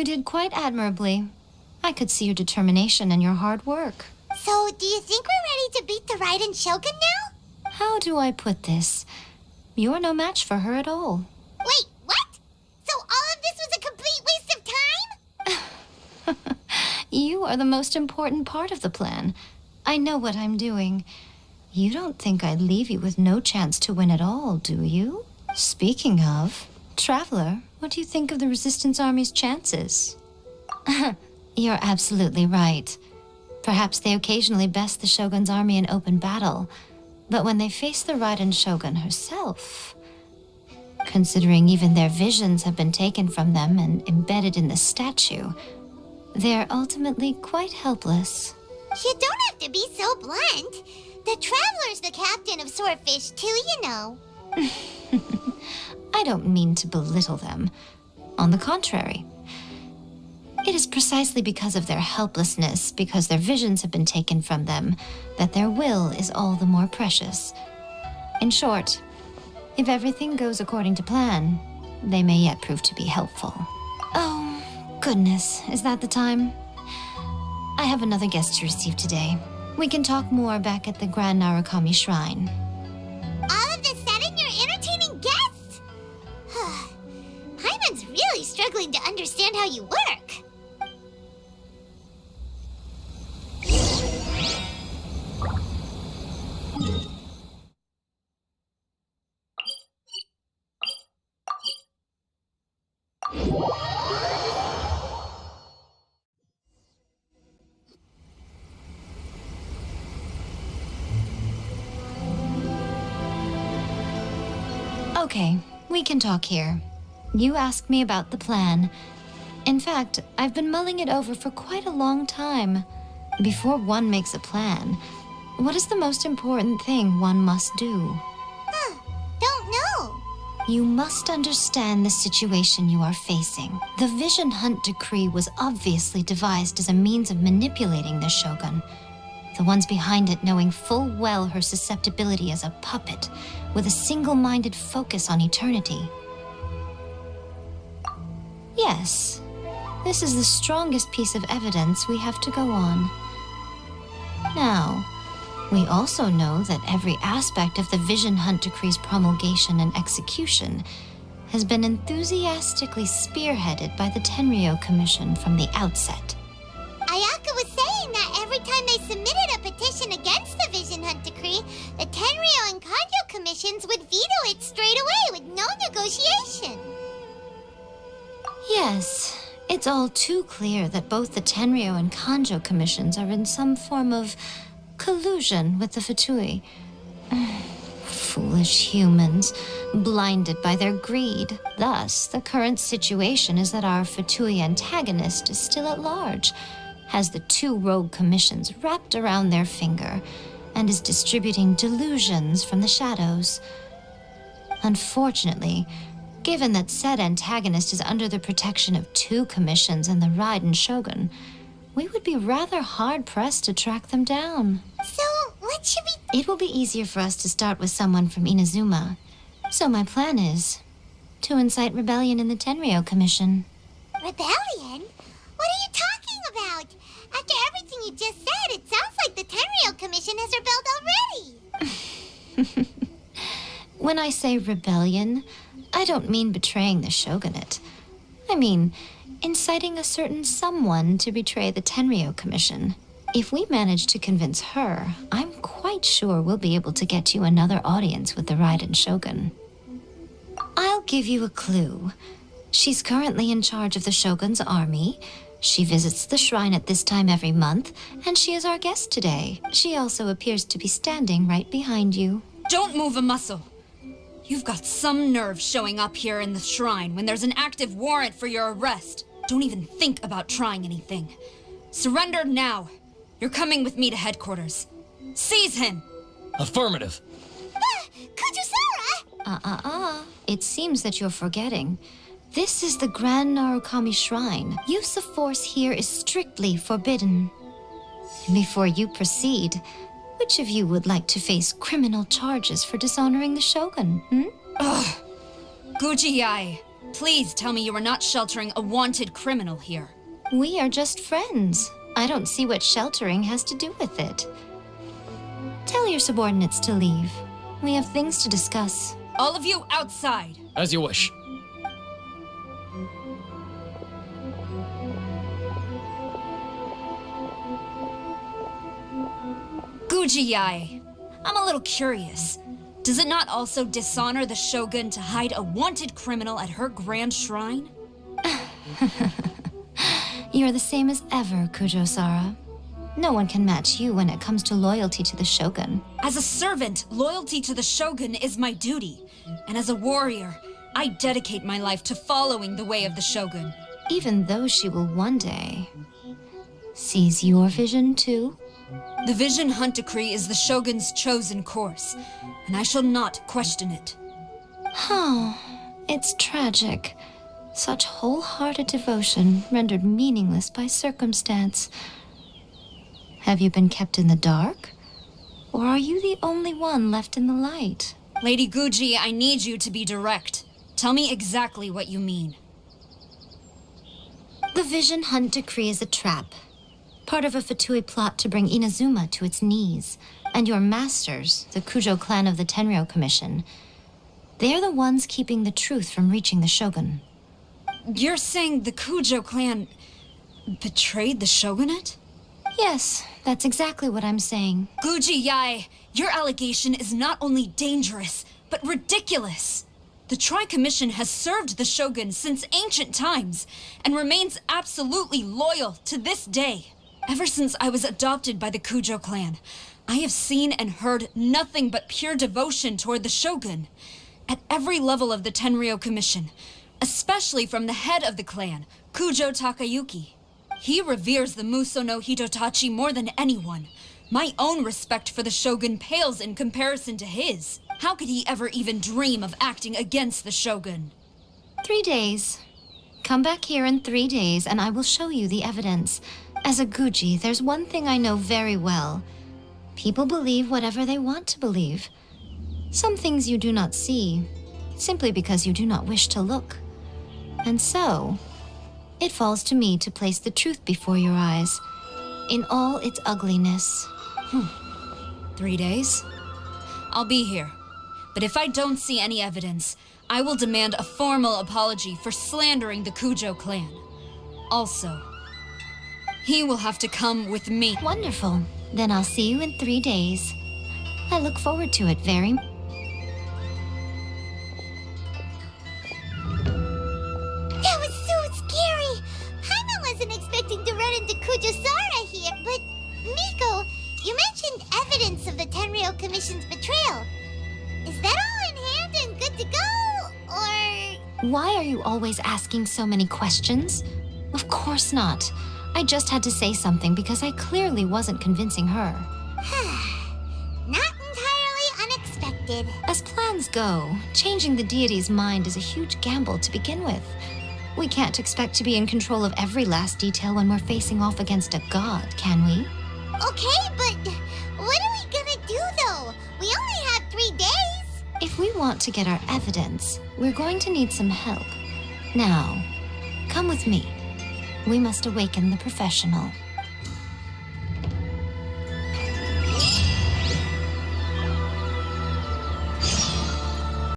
You did quite admirably. I could see your determination and your hard work. So, do you think we're ready to beat the Raiden Shogun now? How do I put this? You're no match for her at all. Wait, what? So all of this was a complete waste of time? You are the most important part of the plan. I know what I'm doing. You don't think I'd leave you with no chance to win at all, do you? Speaking of, Traveler, what do you think of the Resistance Army's chances? You're absolutely right. Perhaps they occasionally best the Shogun's army in open battle, but when they face the Raiden Shogun herself, considering even their visions have been taken from them and embedded in the statue, they're ultimately quite helpless. You don't have to be so blunt. The Traveler's the captain of Swordfish too, you know. I don't mean to belittle them. On the contrary. It is precisely because of their helplessness, because their visions have been taken from them, that their will is all the more precious. In short, if everything goes according to plan, they may yet prove to be helpful. Oh, goodness, is that the time? I have another guest to receive today. We can talk more back at the Grand Narukami Shrine. All of this sudden, you're entertaining guests? Paimon's really struggling to understand how you work. Okay, we can talk here. You asked me about the plan. In fact, I've been mulling it over for quite a long time. Before one makes a plan, what is the most important thing one must do? Don't know. You must understand the situation you are facing. The Vision Hunt Decree was obviously devised as a means of manipulating the Shogun. The ones behind it knowing full well her susceptibility as a puppet, with a single-minded focus on eternity. Yes, this is the strongest piece of evidence we have to go on. Now, we also know that every aspect of the Vision Hunt Decree's promulgation and execution has been enthusiastically spearheaded by the Tenryou Commission from the outset. Ayaka was saying that every time they submitted a petition against the Vision Hunt Decree, the Tenryou and Kujou commissions would veto it straight away with no negotiation. Yes, it's all too clear that both the Tenryou and Kujou commissions are in some form of collusion with the Fatui. Foolish humans, blinded by their greed. Thus, the current situation is that our Fatui antagonist is still at large, has the two rogue commissions wrapped around their finger, and is distributing delusions from the shadows. Unfortunately, given that said antagonist is under the protection of two commissions and the Raiden Shogun, we would be rather hard-pressed to track them down. So, what should we... It will be easier for us to start with someone from Inazuma. So my plan is to incite rebellion in the Tenryou Commission. Rebellion? What are you talking about? After everything you just said, it sounds like the Tenryou Commission has rebelled already. When I say rebellion, I don't mean betraying the shogunate. I mean inciting a certain someone to betray the Tenryou Commission. If we manage to convince her, I'm quite sure we'll be able to get you another audience with the Raiden Shogun. I'll give you a clue. She's currently in charge of the Shogun's army. She visits the shrine at this time every month, and she is our guest today. She also appears to be standing right behind you. Don't move a muscle. You've got some nerve showing up here in the shrine when there's an active warrant for your arrest. Don't even think about trying anything. Surrender now. You're coming with me to headquarters. Seize him! Affirmative. Kujou-sama! It seems that you're forgetting. This is the Grand Narukami Shrine. Use of force here is strictly forbidden. Before you proceed, which of you would like to face criminal charges for dishonoring the Shogun, Ugh. Guji Yae, Please tell me you are not sheltering a wanted criminal here. We are just friends. I don't see what sheltering has to do with it. Tell your subordinates to leave. We have things to discuss. All of you outside. As you wish. Yae, I'm a little curious. Does it not also dishonor the Shogun to hide a wanted criminal at her grand shrine? You're the same as ever, Kujou-Sara. No one can match you when it comes to loyalty to the Shogun. As a servant, loyalty to the Shogun is my duty. And as a warrior, I dedicate my life to following the way of the Shogun. Even though she will one day seize your vision too? The Vision Hunt Decree is the Shogun's chosen course, and I shall not question it. Oh, it's tragic. Such wholehearted devotion rendered meaningless by circumstance. Have you been kept in the dark? Or are you the only one left in the light? Lady Guji, I need you to be direct. Tell me exactly what you mean. The Vision Hunt Decree is a trap. Part of a Fatui plot to bring Inazuma to its knees. And your masters, the Kujou clan of the Tenryou Commission, they're the ones keeping the truth from reaching the Shogun. You're saying the Kujou clan betrayed the shogunate? Yes, that's exactly what I'm saying. Guji Yae, your allegation is not only dangerous, but ridiculous. The Tri-Commission has served the Shogun since ancient times, and remains absolutely loyal to this day. Ever since I was adopted by the Kujou clan, I have seen and heard nothing but pure devotion toward the Shogun. At every level of the Tenryou Commission, especially from the head of the clan, Kujou Takayuki. He reveres the Muso no Hitotachi more than anyone. My own respect for the Shogun pales in comparison to his. How could he ever even dream of acting against the Shogun? 3 days. Come back here in 3 days and I will show you the evidence. As a Guji, there's one thing I know very well. People believe whatever they want to believe. Some things you do not see, simply because you do not wish to look. And so, it falls to me to place the truth before your eyes, in all its ugliness. 3 days? I'll be here. But if I don't see any evidence, I will demand a formal apology for slandering the Kujou clan. Also, he will have to come with me. Wonderful. Then I'll see you in 3 days. I look forward to it very much. That was so scary! Paimon wasn't expecting to run into Kujou-Sara here, but... Miko, you mentioned evidence of the Tenryou Commission's betrayal. Is that all in hand and good to go, or... Why are you always asking so many questions? Of course not. I just had to say something because I clearly wasn't convincing her. Not entirely unexpected. As plans go, changing the deity's mind is a huge gamble to begin with. We can't expect to be in control of every last detail when we're facing off against a god, can we? Okay, but what are we gonna do, though? We only have 3 days. If we want to get our evidence, we're going to need some help. Now, come with me. We must awaken the professional.